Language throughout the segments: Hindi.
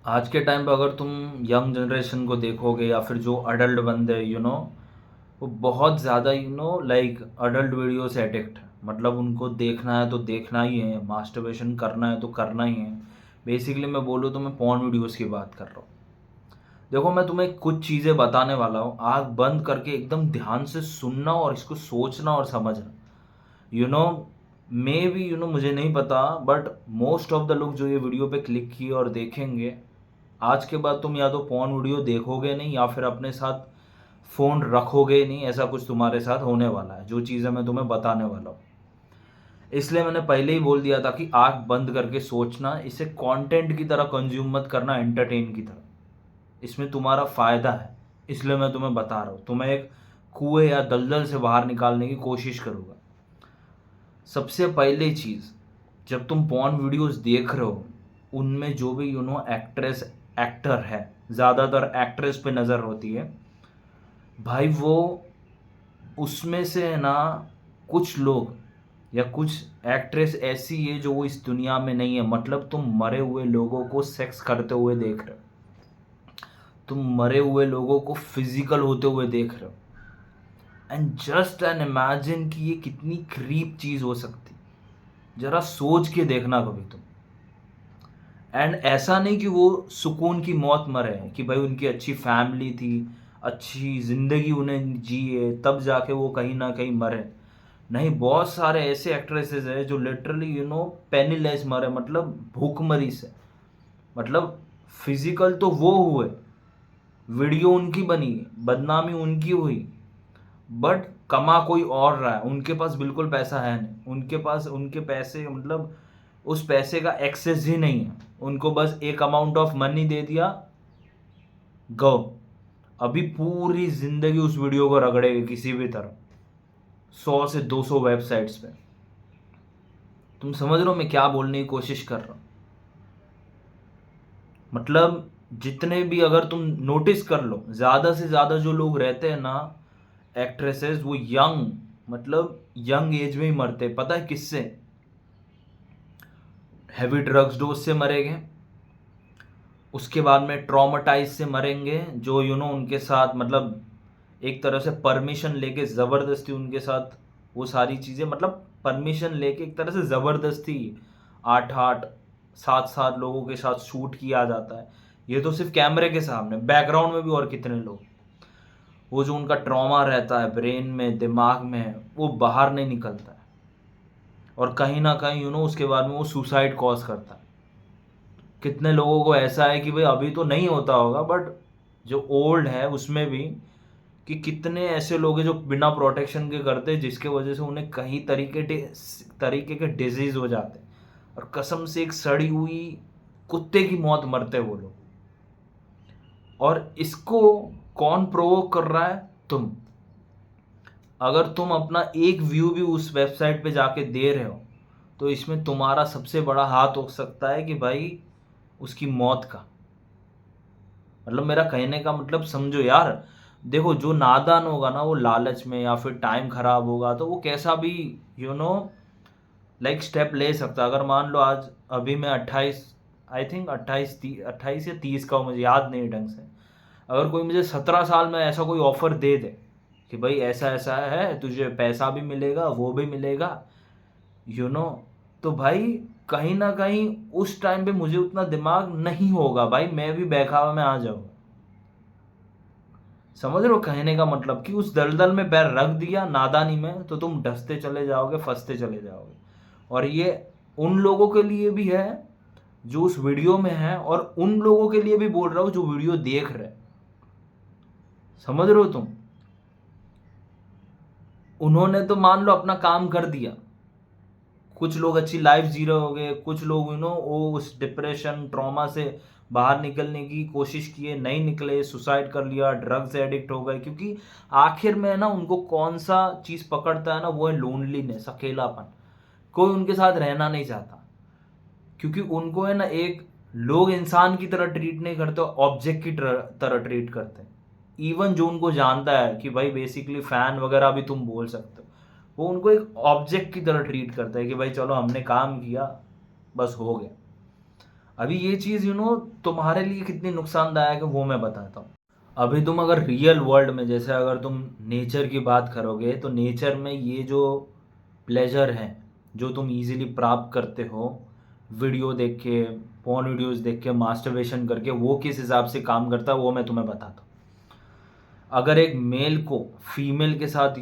आज के टाइम पे अगर तुम यंग जनरेशन को देखोगे या फिर जो अडल्ट बंदे वो बहुत ज़्यादा लाइक अडल्ट वीडियो से एडिक्ट है। मतलब उनको देखना है तो देखना ही है, मास्टरबेशन करना है तो करना ही है। बेसिकली मैं बोलूँ तो मैं पॉर्न वीडियोस की बात कर रहा हूँ। देखो, मैं तुम्हें कुछ चीज़ें बताने वाला हूँ, आँख बंद करके एकदम ध्यान से सुनना और इसको सोचना और समझना। यू नो मे बी मुझे नहीं पता, बट मोस्ट ऑफ द लोग जो ये वीडियो पे क्लिक किए और देखेंगे, आज के बाद तुम या तो पॉर्न वीडियो देखोगे नहीं या फिर अपने साथ फ़ोन रखोगे नहीं। ऐसा कुछ तुम्हारे साथ होने वाला है, जो चीज़ें मैं तुम्हें बताने वाला हूँ। इसलिए मैंने पहले ही बोल दिया था कि आंख बंद करके सोचना, इसे कंटेंट की तरह कंज्यूम मत करना, एंटरटेन की तरह। इसमें तुम्हारा फ़ायदा है, इसलिए मैं तुम्हें बता रहा हूँ। तुम्हें एक कुएं या दलदल से बाहर निकालने की कोशिश करूँगा। सबसे पहली चीज़, जब तुम पॉर्न वीडियोस देख रहे हो, उनमें जो भी एक्ट्रेस एक्टर है, ज़्यादातर एक्ट्रेस पे नज़र होती है भाई। वो उसमें से है ना, कुछ लोग या कुछ एक्ट्रेस ऐसी है जो वो इस दुनिया में नहीं है। मतलब तुम मरे हुए लोगों को सेक्स करते हुए देख रहे हो, तुम मरे हुए लोगों को फिजिकल होते हुए देख रहे हो। एंड जस्ट एन इमेजिन कि ये कितनी क्रीप चीज़ हो सकती। जरा सोच के देखना कभी तुम। एंड ऐसा नहीं कि वो सुकून की मौत मरे हैं, कि भाई उनकी अच्छी फैमिली थी, अच्छी ज़िंदगी उन्हें जिए, तब जाके वो कहीं ना कहीं मरे। नहीं, बहुत सारे ऐसे एक्ट्रेसेस हैं जो लिटरली पेनीलेस मरे, मतलब भूखमरी से। मतलब फिजिकल तो वो हुए, वीडियो उनकी बनी, बदनामी उनकी हुई, बट कमा कोई और रहा है। उनके पास बिल्कुल पैसा है नहीं, उनके पास उनके पैसे, मतलब उस पैसे का एक्सेस ही नहीं है। उनको बस एक अमाउंट ऑफ मनी दे दिया, गो। अभी पूरी जिंदगी उस वीडियो को रगड़ेगी किसी भी तरह, 100 से 200 वेबसाइट्स पे। तुम समझ रहे हो मैं क्या बोलने की कोशिश कर रहा हूँ? मतलब जितने भी, अगर तुम नोटिस कर लो, ज़्यादा से ज़्यादा जो लोग रहते हैं ना, एक्ट्रेसेस, वो यंग, मतलब यंग एज में ही मरते। पता है किससे? हैवी ड्रग्स डोज से मरेंगे, उसके बाद में ट्रॉमाटाइज से मरेंगे, जो उनके साथ, मतलब एक तरह से परमिशन लेके ज़बरदस्ती उनके साथ वो सारी चीज़ें, मतलब परमिशन लेके एक तरह से ज़बरदस्ती 8-8 7-7 लोगों के साथ शूट किया जाता है। ये तो सिर्फ कैमरे के सामने, बैकग्राउंड में भी और कितने लोग। वो जो उनका ट्रॉमा रहता है ब्रेन में, दिमाग में, वो बाहर नहीं निकलता है। और कहीं ना कहीं उसके बाद में वो सुसाइड कॉज करता है। कितने लोगों को ऐसा है कि भाई अभी तो नहीं होता होगा, बट जो ओल्ड है उसमें भी, कि कितने ऐसे लोग हैं जो बिना प्रोटेक्शन के करते हैं, जिसके वजह से उन्हें कई तरीके के डिजीज हो जाते हैं। और कसम से एक सड़ी हुई कुत्ते की मौत मरते हैं वो लोग। और इसको कौन प्रोवोक कर रहा है? तुम। अगर तुम अपना एक व्यू भी उस वेबसाइट पे जाके दे रहे हो, तो इसमें तुम्हारा सबसे बड़ा हाथ हो सकता है कि भाई उसकी मौत का। मतलब मेरा कहने का मतलब समझो यार। देखो, जो नादान होगा ना, वो लालच में या फिर टाइम खराब होगा तो वो कैसा भी यू नो लाइक स्टेप ले सकता है। अगर मान लो आज, अभी मैं 28, आई थिंक 28 या 30 का हूँ, मुझे याद नहीं ढंग से। अगर कोई मुझे 17 साल में ऐसा कोई ऑफर दे दे कि भाई ऐसा ऐसा है, तुझे पैसा भी मिलेगा, वो भी मिलेगा, यू नो तो भाई कहीं ना कहीं उस टाइम पे मुझे उतना दिमाग नहीं होगा, भाई मैं भी बहकावा में आ जाऊंगा। समझ रहे हो कहने का मतलब? कि उस दलदल में पैर रख दिया नादानी में, तो तुम धंसते चले जाओगे, फंसते चले जाओगे। और ये उन लोगों के लिए भी है जो उस वीडियो में है, और उन लोगों के लिए भी बोल रहा हूँ जो वीडियो देख रहे। समझ रहे हो तुम? उन्होंने तो मान लो अपना काम कर दिया, कुछ लोग अच्छी लाइफ जी रहे हो गए, कुछ लोग वो उस डिप्रेशन ट्रॉमा से बाहर निकलने की कोशिश किए, नहीं निकले, सुसाइड कर लिया, ड्रग से एडिक्ट हो गए। क्योंकि आखिर में ना उनको कौन सा चीज़ पकड़ता है ना, वो है लोनलीनेस, अकेलापन। कोई उनके साथ रहना नहीं चाहता, क्योंकि उनको है ना, एक लोग इंसान की तरह ट्रीट नहीं करते, ऑब्जेक्ट की तरह ट्रीट करते हैं। इवन जो उनको जानता है कि भाई बेसिकली फैन वगैरह भी तुम बोल सकते हो, वो उनको एक ऑब्जेक्ट की तरह ट्रीट करता है कि भाई चलो हमने काम किया, बस हो गया। अभी ये चीज़ तुम्हारे लिए कितनी नुकसानदायक है वो मैं बताता हूँ। अभी तुम अगर रियल वर्ल्ड में, जैसे अगर तुम नेचर की बात करोगे, तो नेचर में ये जो प्लेजर है जो तुम इजीली प्राप्त करते हो वीडियो देख के, पॉर्न वीडियोस देख के, मास्टरबेशन करके, वो किस हिसाब से काम करता है वो मैं तुम्हें बताता हूँ। अगर एक मेल को फीमेल के साथ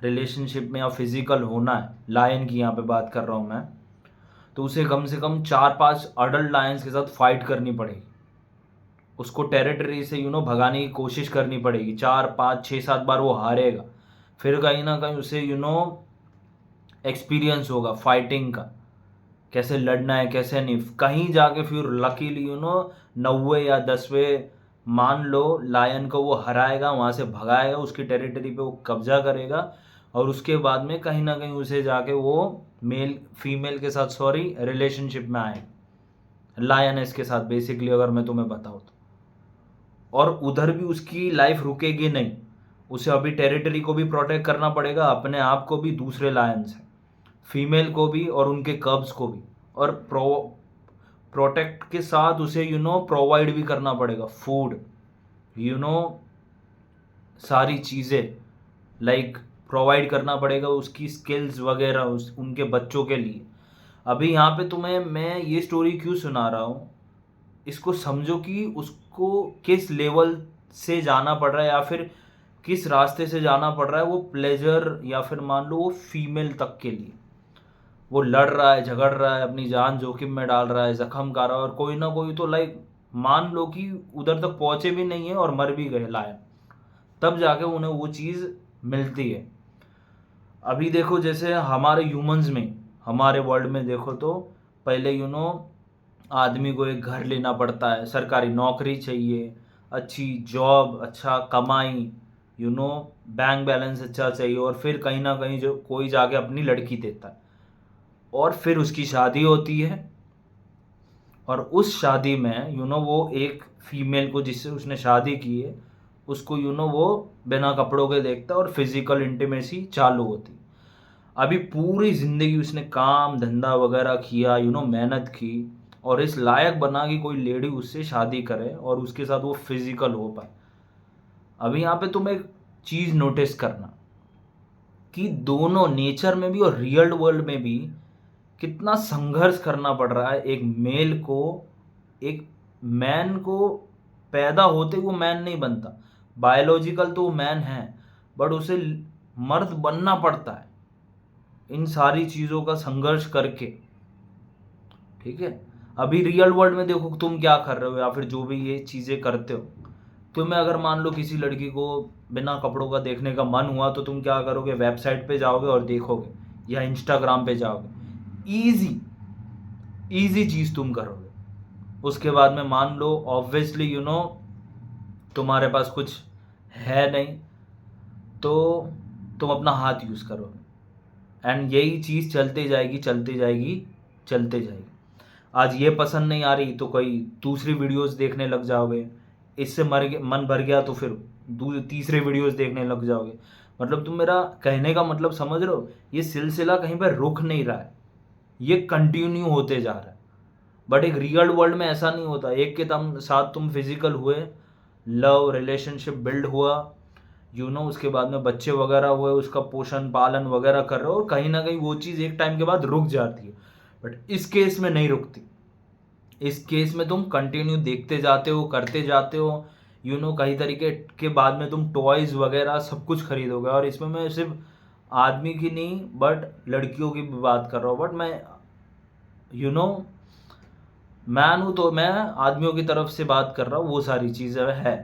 रिलेशनशिप में या फिजिकल होना है, लायन की यहाँ पे बात कर रहा हूँ मैं, तो उसे कम से कम 4-5 अडल्ट लायंस के साथ फाइट करनी पड़ेगी। उसको टेरिटरी से भगाने की कोशिश करनी पड़ेगी। 4-5-6-7 बार वो हारेगा, फिर कहीं ना कहीं उसे एक्सपीरियंस होगा फाइटिंग का, कैसे लड़ना है कैसे नहीं। कहीं जाके फिर लकीली 90 या 10वें मान लो लायन को वो हराएगा, वहाँ से भगाएगा, उसकी टेरिटरी पे वो कब्जा करेगा, और उसके बाद में कहीं ना कहीं उसे जाके वो मेल फीमेल के साथ रिलेशनशिप में आए, लायनेस के साथ बेसिकली, अगर मैं तुम्हें बताऊँ तो। और उधर भी उसकी लाइफ रुकेगी नहीं, उसे अभी टेरिटरी को भी प्रोटेक्ट करना पड़ेगा, अपने आप को भी, दूसरे लायन से, फीमेल को भी और उनके कब्स को भी। और प्रोटेक्ट के साथ उसे प्रोवाइड भी करना पड़ेगा फूड, यू नो सारी चीज़ें, लाइक प्रोवाइड करना पड़ेगा उसकी स्किल्स वगैरह उनके बच्चों के लिए। अभी यहाँ पे तुम्हें मैं ये स्टोरी क्यों सुना रहा हूँ, इसको समझो कि उसको किस लेवल से जाना पड़ रहा है, या फिर किस रास्ते से जाना पड़ रहा है वो प्लेजर, या फिर मान लो वो फीमेल तक के लिए। वो लड़ रहा है, झगड़ रहा है, अपनी जान जोखिम में डाल रहा है, जख्म कर रहा है, और कोई ना कोई तो लाइक मान लो कि उधर तक पहुंचे भी नहीं है और मर भी गए लायन, तब जाके उन्हें वो चीज़ मिलती है। अभी देखो जैसे हमारे ह्यूमंस में, हमारे वर्ल्ड में देखो तो पहले आदमी को एक घर लेना पड़ता है, सरकारी नौकरी चाहिए, अच्छी जॉब, अच्छा कमाई, बैंक बैलेंस अच्छा चाहिए, और फिर कहीं ना कहीं जो कोई जाके अपनी लड़की देता है, और फिर उसकी शादी होती है, और उस शादी में वो एक फीमेल को जिससे उसने शादी की है उसको वो बिना कपड़ों के देखता है, और फिजिकल इंटीमेसी चालू होती। अभी पूरी ज़िंदगी उसने काम धंधा वगैरह किया, मेहनत की, और इस लायक बना कि कोई लेडी उससे शादी करे और उसके साथ वो फिजिकल हो पाए। अभी यहाँ पे तुम एक चीज़ नोटिस करना कि दोनों नेचर में भी और रियल वर्ल्ड में भी कितना संघर्ष करना पड़ रहा है एक मेल को। एक मैन को पैदा होते वो मैन नहीं बनता, बायोलॉजिकल तो वो मैन है, बट उसे मर्द बनना पड़ता है इन सारी चीज़ों का संघर्ष करके। ठीक है, अभी रियल वर्ल्ड में देखो तुम क्या कर रहे हो, या फिर जो भी ये चीज़ें करते हो, तुम्हें अगर मान लो किसी लड़की को बिना कपड़ों का देखने का मन हुआ, तो तुम क्या करोगे, वेबसाइट पे जाओगे और देखोगे, या इंस्टाग्राम पे जाओगे, ईजी चीज़ तुम करोगे। उसके बाद में मान लो ऑब्वियसली तुम्हारे पास कुछ है नहीं, तो तुम अपना हाथ यूज़ करोगे, एंड यही चीज़ चलते जाएगी चलते जाएगी चलते जाएगी। आज ये पसंद नहीं आ रही तो कोई दूसरी वीडियोस देखने लग जाओगे, इससे मन भर गया तो फिर तीसरे वीडियोस देखने लग जाओगे। मतलब तुम मेरा कहने का मतलब समझ रहे हो, ये सिलसिला कहीं पर रुक नहीं रहा है, ये कंटिन्यू होते जा रहा है। बट एक रियल वर्ल्ड में ऐसा नहीं होता, एक के साथ तुम फिजिकल हुए, लव रिलेशनशिप बिल्ड हुआ, उसके बाद में बच्चे वगैरह हुए, उसका पोषण पालन वगैरह कर रहे हो, और कहीं ना कहीं वो चीज़ एक टाइम के बाद रुक जाती है। बट इस केस में नहीं रुकती, इस केस में तुम कंटिन्यू देखते जाते हो, करते जाते हो, कई तरीके के बाद में तुम टॉयज़ वगैरह सब कुछ खरीदोगे। और इसमें मैं सिर्फ आदमी की नहीं बट लड़कियों की भी बात कर रहा हूँ, बट मैं मैन हूँ तो मैं आदमियों की तरफ से बात कर रहा हूँ, वो सारी चीज़ें है।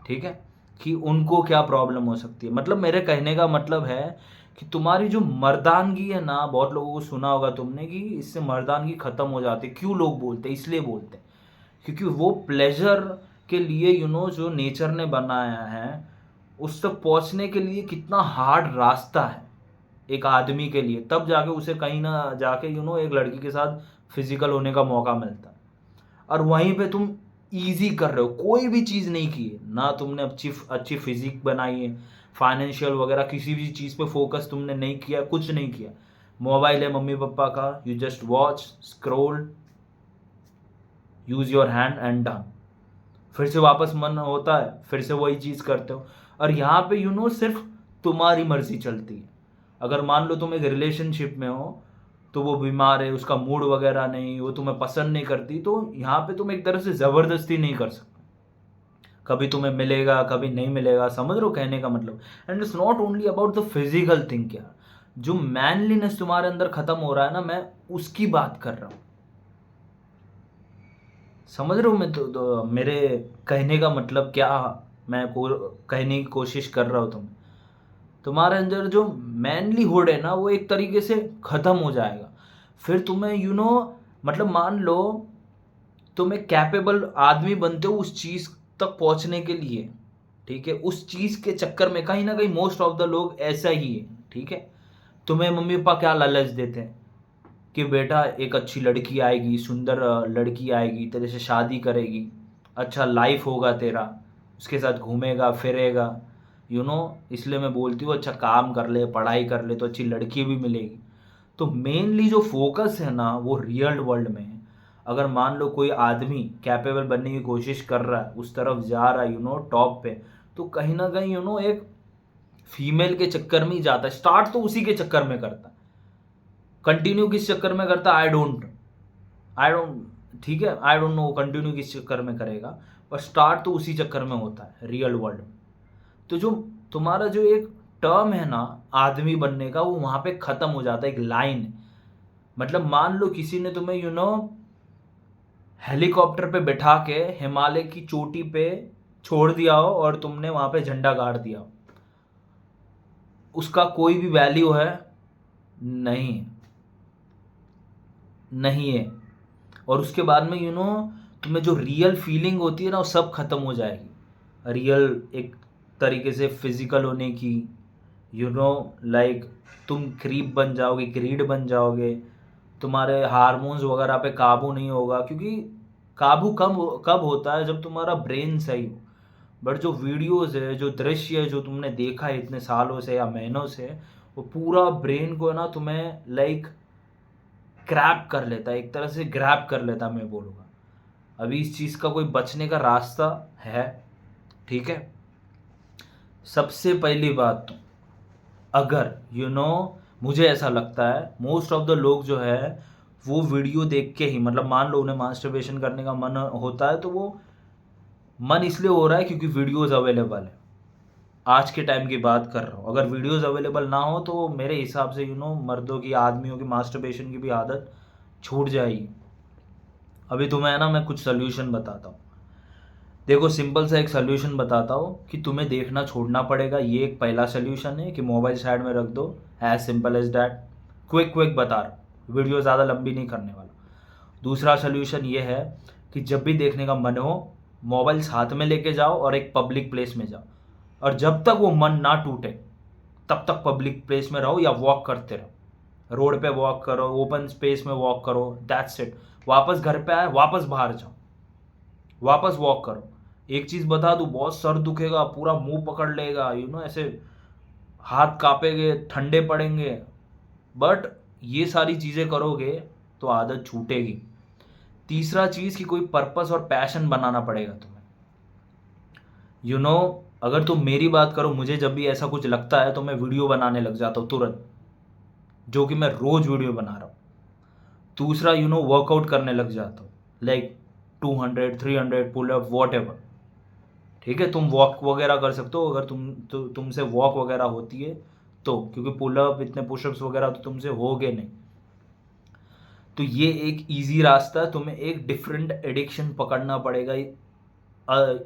ठीक है, कि उनको क्या प्रॉब्लम हो सकती है। मतलब मेरे कहने का मतलब है कि तुम्हारी जो मर्दानगी है ना, बहुत लोगों को सुना होगा तुमने कि इससे मर्दानगी ख़त्म हो जाती है। क्यों लोग बोलते हैं, इसलिए बोलते हैं क्योंकि वो प्लेजर के लिए जो नेचर ने बनाया है उस तक पहुंचने के लिए कितना हार्ड रास्ता है एक आदमी के लिए, तब जाके उसे कहीं ना जाके एक लड़की के साथ फिजिकल होने का मौका मिलता है। और वहीं पे तुम इजी कर रहे हो, कोई भी चीज़ नहीं की है ना, तुमने अच्छी फिजिक बनाई है, फाइनेंशियल वगैरह किसी भी चीज़ पे फोकस तुमने नहीं किया, कुछ नहीं किया। मोबाइल है मम्मी पापा का, you just watch scroll, use your hand and done. फिर से वापस मन होता है, फिर से वही चीज़ करते हो। और यहाँ पे सिर्फ तुम्हारी मर्जी चलती है। अगर मान लो तुम एक रिलेशनशिप में हो, तो वो बीमार है, उसका मूड वगैरह नहीं, वो तुम्हें पसंद नहीं करती, तो यहाँ पे तुम एक तरह से ज़बरदस्ती नहीं कर सकते। कभी तुम्हें मिलेगा, कभी नहीं मिलेगा, समझ रहे हो कहने का मतलब। And it's not only about the physical thing. क्या जो मैनलीनेस तुम्हारे अंदर खत्म हो रहा है ना, मैं उसकी बात कर रहा हूँ। समझ रहे हो मैं तो मेरे कहने का मतलब क्या मैं कहने की कोशिश कर रहा हूँ। तुम्हारे अंदर जो मैनलीहुड है ना, वो एक तरीके से ख़त्म हो जाएगा। फिर तुम्हें मतलब मान लो तुम एक कैपेबल आदमी बनते हो उस चीज़ तक पहुंचने के लिए। ठीक है, उस चीज़ के चक्कर में कहीं ना कहीं मोस्ट ऑफ द लोग ऐसा ही है। ठीक है, तुम्हें मम्मी पापा क्या लालच देते हैं कि बेटा एक अच्छी लड़की आएगी, सुंदर लड़की आएगी, तेरे से शादी करेगी, अच्छा लाइफ होगा तेरा, उसके साथ घूमेगा फिरेगा। इसलिए मैं बोलती हूँ अच्छा काम कर ले, पढ़ाई कर ले, तो अच्छी लड़की भी मिलेगी। तो मेनली जो फोकस है ना, वो रियल वर्ल्ड में है। अगर मान लो कोई आदमी कैपेबल बनने की कोशिश कर रहा है, उस तरफ जा रहा है टॉप पे, तो कहीं ना कहीं एक फीमेल के चक्कर में ही जाता है। स्टार्ट तो उसी के चक्कर में करता है, कंटिन्यू किस चक्कर में करता है आई डोंट ठीक है, आई डोंट नो कंटिन्यू किस चक्कर में करेगा, पर स्टार्ट तो उसी चक्कर में होता है रियल वर्ल्ड में। तो जो तुम्हारा जो एक टर्म है ना आदमी बनने का, वो वहां पे खत्म हो जाता है, एक लाइन। मतलब मान लो किसी ने तुम्हें हेलीकॉप्टर पे बिठा के हिमालय की चोटी पे छोड़ दिया हो और तुमने वहां पे झंडा गाड़ दिया हो, उसका कोई भी वैल्यू है नहीं, नहीं है। और उसके बाद में तुम्हें जो रियल फीलिंग होती है ना, वो सब खत्म हो जाएगी। रियल एक तरीके से फिजिकल होने की, लाइक तुम क्रीप बन जाओगे, ग्रीड बन जाओगे, तुम्हारे हार्मोन्स वगैरह पे काबू नहीं होगा। क्योंकि काबू कब होता है, जब तुम्हारा ब्रेन सही हो। बट जो वीडियोस है, जो दृश्य है, जो तुमने देखा है इतने सालों से या महीनों से, वो पूरा ब्रेन को है ना तुम्हें लाइक ग्रैब कर लेता है, एक तरह से ग्रैब कर लेता मैं बोलूँगा। अभी इस चीज़ का कोई बचने का रास्ता है? ठीक है, सबसे पहली बात तो अगर मुझे ऐसा लगता है मोस्ट ऑफ द लोग जो है वो वीडियो देख के ही, मतलब मान लो उन्हें मास्टरबेशन करने का मन होता है, तो वो मन इसलिए हो रहा है क्योंकि वीडियोस अवेलेबल है। आज के टाइम की बात कर रहा हूँ। अगर वीडियोस अवेलेबल ना हो तो मेरे हिसाब से मर्दों की, आदमियों की मास्टरबेशन की भी आदत छूट जाएगी। अभी तुम्हें है ना मैं कुछ सोल्यूशन बताता हूँ। देखो सिंपल सा एक सोल्यूशन बताता हूँ कि तुम्हें देखना छोड़ना पड़ेगा। ये एक पहला सोल्यूशन है कि मोबाइल साइड में रख दो, as simple as that. Quick बता रहा हूँ, वीडियो ज़्यादा लंबी नहीं करने वाला। दूसरा सोल्यूशन ये है कि जब भी देखने का मन हो, मोबाइल साथ में लेके जाओ और एक पब्लिक प्लेस में जाओ, और जब तक वो मन ना टूटे तब तक पब्लिक प्लेस में रहो या वॉक करते रहो। रोड पे वॉक करो, ओपन स्पेस में वॉक करो, दैट्स इट। वापस घर पे आए, वापस बाहर जाओ, वापस वॉक करो। एक चीज़ बता दूँ, बहुत सर दुखेगा, पूरा मुंह पकड़ लेगा, ऐसे हाथ कांपेंगे, ठंडे पड़ेंगे, बट ये सारी चीज़ें करोगे तो आदत छूटेगी। तीसरा चीज़ कि कोई पर्पस और पैशन बनाना पड़ेगा तुम्हें। अगर तुम मेरी बात करो, मुझे जब भी ऐसा कुछ लगता है तो मैं वीडियो बनाने लग जाता हूँ तुरंत, जो कि मैं रोज वीडियो बना रहा हूँ। दूसरा वर्कआउट करने लग जाता हूँ, like 200 300 pull up whatever. ठीक है, तुम वॉक वगैरह कर सकते हो अगर तुमसे वॉक वगैरह होती है तो, क्योंकि पुल अप इतने पुशअप्स वगैरह तो तुमसे होगे नहीं। तो ये एक इजी रास्ता है, तुम्हें एक डिफरेंट एडिक्शन पकड़ना पड़ेगा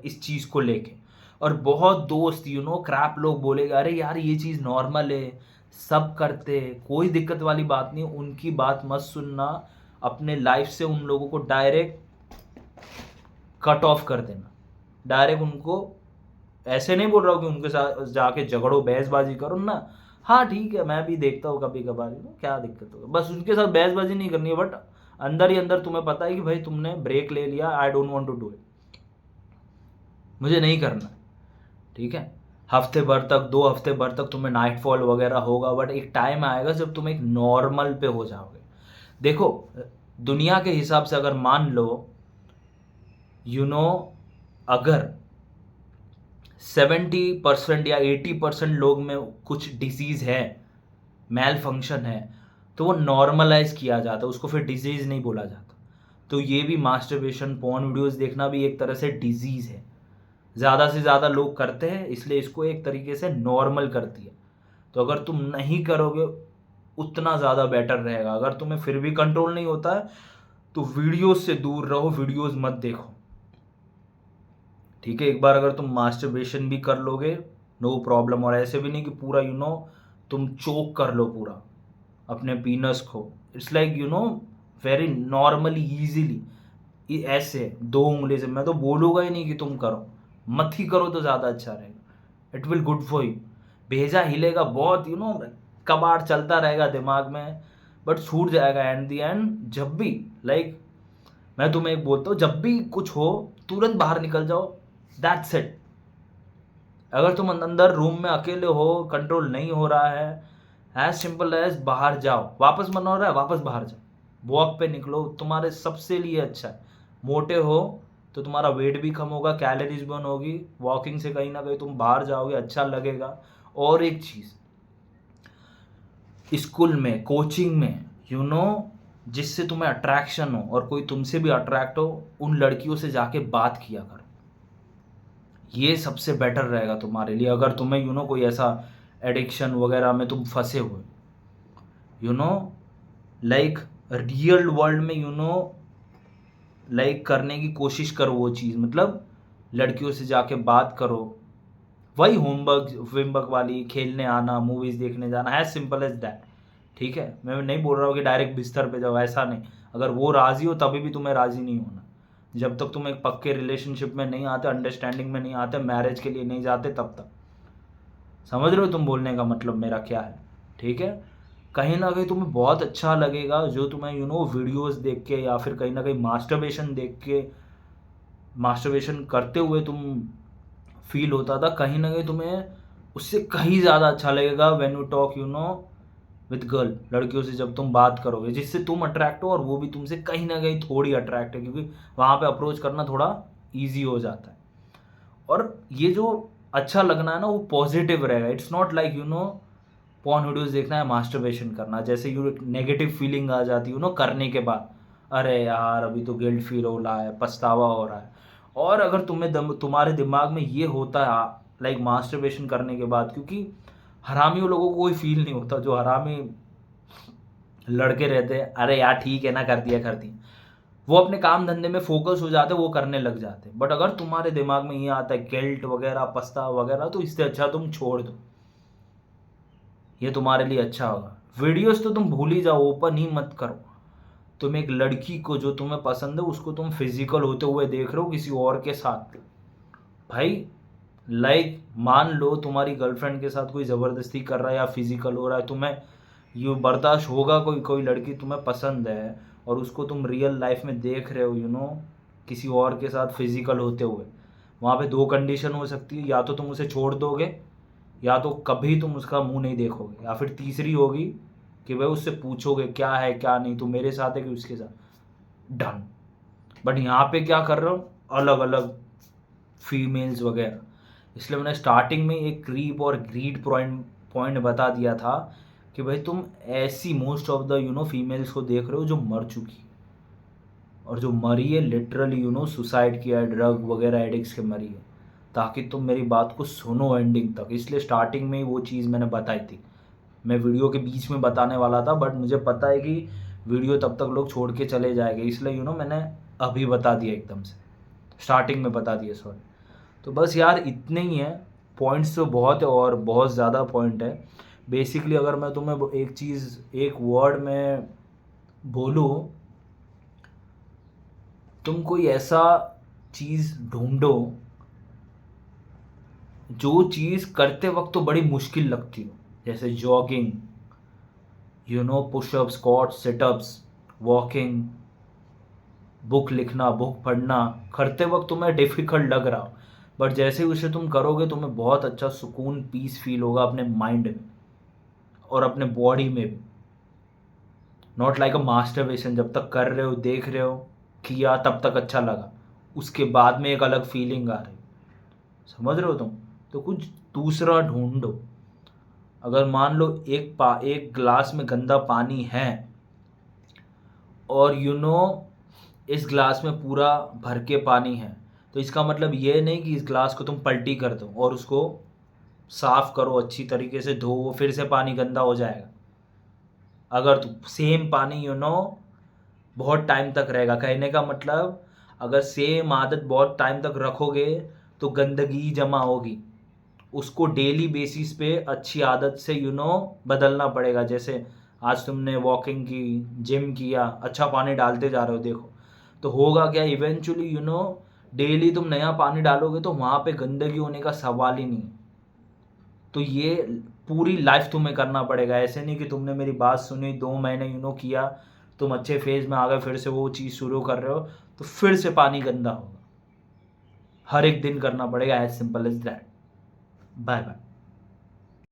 इस चीज़ को लेके। और बहुत दोस्त क्रैप लोग बोलेगा, अरे यार ये चीज़ नॉर्मल है, सब करते हैं, कोई दिक्कत वाली बात नहीं। उनकी बात मत सुनना, अपने लाइफ से उन लोगों को डायरेक्ट कट ऑफ कर देना। डायरेक्ट उनको, ऐसे नहीं बोल रहा हूँ कि उनके साथ जाके झगड़ो, बहसबाजी करो ना। हाँ ठीक है, मैं भी देखता हूँ कभी कभार, क्या दिक्कत होगा, बस उनके साथ बहसबाजी नहीं करनी है। बट अंदर ही अंदर तुम्हें पता है कि भाई तुमने ब्रेक ले लिया, I don't want to do it, मुझे नहीं करना। ठीक है, हफ्ते भर तक, 2 हफ्ते भर तक तुम्हें नाइट फॉल वगैरह होगा, बट एक टाइम आएगा जब तुम एक नॉर्मल पे हो जाओगे। देखो दुनिया के हिसाब से अगर मान लो यू नो अगर 70% या 80% लोग में कुछ डिजीज़ है, मैल फंक्शन है, तो वो नॉर्मलाइज किया जाता है, उसको फिर डिजीज़ नहीं बोला जाता। तो ये भी मास्टरबेशन पॉर्न वीडियोस देखना भी एक तरह से डिजीज़ है। ज़्यादा से ज़्यादा लोग करते हैं, इसलिए इसको एक तरीके से नॉर्मल करती है। तो अगर तुम नहीं करोगे उतना ज़्यादा बेटर रहेगा। अगर तुम्हें फिर भी कंट्रोल नहीं होता है तो वीडियोस से दूर रहो, वीडियोस मत देखो, ठीक है। एक बार अगर तुम मास्टरबेशन भी कर लोगे, नो प्रॉब्लम। और ऐसे भी नहीं कि पूरा तुम चोक कर लो पूरा अपने पीनस को। It's like very normally easily, ऐसे 2 उंगली से। मैं तो बोलूँगा ही नहीं कि तुम करो, मत ही करो तो ज़्यादा अच्छा रहेगा। It will good for you. भेजा हिलेगा बहुत, कबाड़ चलता रहेगा दिमाग में, बट छूट जाएगा एंड दी एंड। जब भी मैं तुम्हें एक बोलता हूँ, जब भी कुछ हो तुरंत बाहर निकल जाओ, दैट्स इट। अगर तुम अंदर रूम में अकेले हो, कंट्रोल नहीं हो रहा है, एज सिंपल एज बाहर जाओ। वापस मन हो रहा है, वापस बाहर जाओ, वॉक पे निकलो, तुम्हारे सबसे लिए अच्छा है। मोटे हो तो तुम्हारा वेट भी कम होगा, कैलोरीज बर्न होगी, वॉकिंग से कहीं ना कहीं तुम बाहर जाओगे, अच्छा लगेगा। और एक चीज़, स्कूल में, कोचिंग में, जिससे तुम्हें अट्रैक्शन हो और कोई तुमसे भी अट्रैक्ट हो, उन लड़कियों से जाके बात किया करो। ये सबसे बेटर रहेगा तुम्हारे लिए। अगर तुम्हें कोई ऐसा एडिक्शन वगैरह में तुम फंसे हुए, लाइक रियल वर्ल्ड में लाइक करने की कोशिश करो वो चीज़। मतलब लड़कियों से जाके बात करो, वही होमवर्क विमवर्क वाली, खेलने आना, मूवीज़ देखने जाना, एज सिंपल एज दैट, ठीक है। मैं नहीं बोल रहा हूँ कि डायरेक्ट बिस्तर पे जाओ, ऐसा नहीं। अगर वो राज़ी हो तभी भी तुम्हें राज़ी नहीं होना। जब तक तुम एक पक्के रिलेशनशिप में नहीं आते, अंडरस्टैंडिंग में नहीं आते, मैरिज के लिए नहीं जाते, तब तक। समझ रहे हो तुम बोलने का मतलब मेरा क्या है, ठीक है। कहीं ना कहीं तुम्हें बहुत अच्छा लगेगा जो तुम्हें वीडियोस देख के या फिर कहीं ना कहीं मास्टरबेशन देख के, मास्टरबेशन करते हुए तुम फील होता था, कहीं ना कहीं तुम्हें उससे कहीं ज़्यादा अच्छा लगेगा when you talk with girl. लड़कियों से जब तुम बात करोगे जिससे तुम अट्रैक्ट हो और वो भी तुमसे कहीं ना कहीं थोड़ी अट्रैक्ट है, क्योंकि वहाँ पे अप्रोच करना थोड़ा ईजी हो जाता है। और ये जो अच्छा लगना है ना, वो पॉजिटिव रहेगा। It's not like porn videos देखना है, मास्टरबेशन करना। जैसे नेगेटिव फीलिंग आ जाती है करने के बाद, अरे यार अभी तो गिल्ट फील हो रहा है, पछतावा हो रहा है। और अगर तुम्हारे दिमाग में ये होता है लाइक मास्टरबेशन करने के बाद, क्योंकि हरामियों लोगों को कोई फील नहीं होता, जो हरामी लड़के रहते हैं, अरे यार ठीक है ना, कर दिया कर दिया, वो अपने काम धंधे में फोकस हो जाते, वो करने लग जाते। बट अगर तुम्हारे दिमाग में ये आता है गिल्ट वगैरह, पछतावा वगैरह, तो इससे अच्छा तुम छोड़ दो, ये तुम्हारे लिए अच्छा होगा। वीडियोस तो तुम भूल ही जाओ, ओपन ही मत करो। तुम एक लड़की को जो तुम्हें पसंद है उसको तुम फिजिकल होते हुए देख रहे हो किसी और के साथ, भाई लाइक मान लो तुम्हारी गर्लफ्रेंड के साथ कोई ज़बरदस्ती कर रहा है या फिजिकल हो रहा है, तुम्हें ये बर्दाश्त होगा? कोई कोई लड़की तुम्हें पसंद है और उसको तुम रियल लाइफ में देख रहे हो किसी और के साथ फिजिकल होते हुए, वहाँ पे 2 कंडीशन हो सकती है, या तो तुम उसे छोड़ दोगे, या तो कभी तुम उसका मुंह नहीं देखोगे, या फिर तीसरी होगी कि भाई उससे पूछोगे क्या है क्या नहीं, तो मेरे साथ है कि उसके साथ, डन। बट यहाँ पे क्या कर रहे हो, अलग अलग फीमेल्स वगैरह। इसलिए मैंने स्टार्टिंग में एक क्रीप और ग्रीड पॉइंट बता दिया था कि भाई तुम ऐसी मोस्ट ऑफ द फीमेल्स को देख रहे हो जो मर चुकी है, और जो मरी है लिटरली सुसाइड किया है, ड्रग वगैरह एडिक्ट्स के मरी है, ताकि तुम मेरी बात को सुनो एंडिंग तक। इसलिए स्टार्टिंग में ही वो चीज़ मैंने बताई थी। मैं वीडियो के बीच में बताने वाला था, बट मुझे पता है कि वीडियो तब तक लोग छोड़ के चले जाएंगे, इसलिए मैंने अभी बता दिया, एकदम से स्टार्टिंग में बता दिया, सॉरी। तो बस यार इतने ही है, पॉइंट्स तो बहुत है और बहुत ज़्यादा पॉइंट है। बेसिकली अगर मैं तुम्हें एक चीज़, एक वर्ड में बोलूँ, तुम कोई ऐसा चीज़ ढूंढो जो चीज़ करते वक्त तो बड़ी मुश्किल लगती हो, जैसे jogging, pushup, squat, situps, walking, book लिखना, बुक पढ़ना, करते वक्त तुम्हें डिफ़िकल्ट लग रहा हो, बट जैसे ही उसे तुम करोगे तुम्हें बहुत अच्छा सुकून, पीस फील होगा अपने माइंड में और अपने बॉडी में भी। नॉट लाइक अ मास्टरबेशन, जब तक कर रहे हो, देख रहे हो, किया, तब तक अच्छा लगा, उसके बाद में एक अलग फीलिंग आ रही, समझ रहे हो तुम? तो कुछ दूसरा ढूंढो। अगर मान लो एक ग्लास में गंदा पानी है और इस ग्लास में पूरा भर के पानी है, तो इसका मतलब ये नहीं कि इस ग्लास को तुम पलटी कर दो और उसको साफ करो, अच्छी तरीके से धो, फिर से पानी गंदा हो जाएगा। अगर तुम सेम पानी बहुत टाइम तक रहेगा, कहने का मतलब अगर सेम आदत बहुत टाइम तक रखोगे तो गंदगी जमा होगी, उसको डेली बेसिस पे अच्छी आदत से बदलना पड़ेगा। जैसे आज तुमने वॉकिंग की, जिम किया, अच्छा पानी डालते जा रहे हो, देखो तो होगा क्या, इवेंचुअली डेली तुम नया पानी डालोगे तो वहाँ पे गंदगी होने का सवाल ही नहीं। तो ये पूरी लाइफ तुम्हें करना पड़ेगा। ऐसे नहीं कि तुमने मेरी बात सुनी, 2 महीने किया, तुम अच्छे फेज में आ गए, फिर से वो चीज़ शुरू कर रहे हो तो फिर से पानी गंदा होगा। हर एक दिन करना पड़ेगा, as simple as that. Bye bye.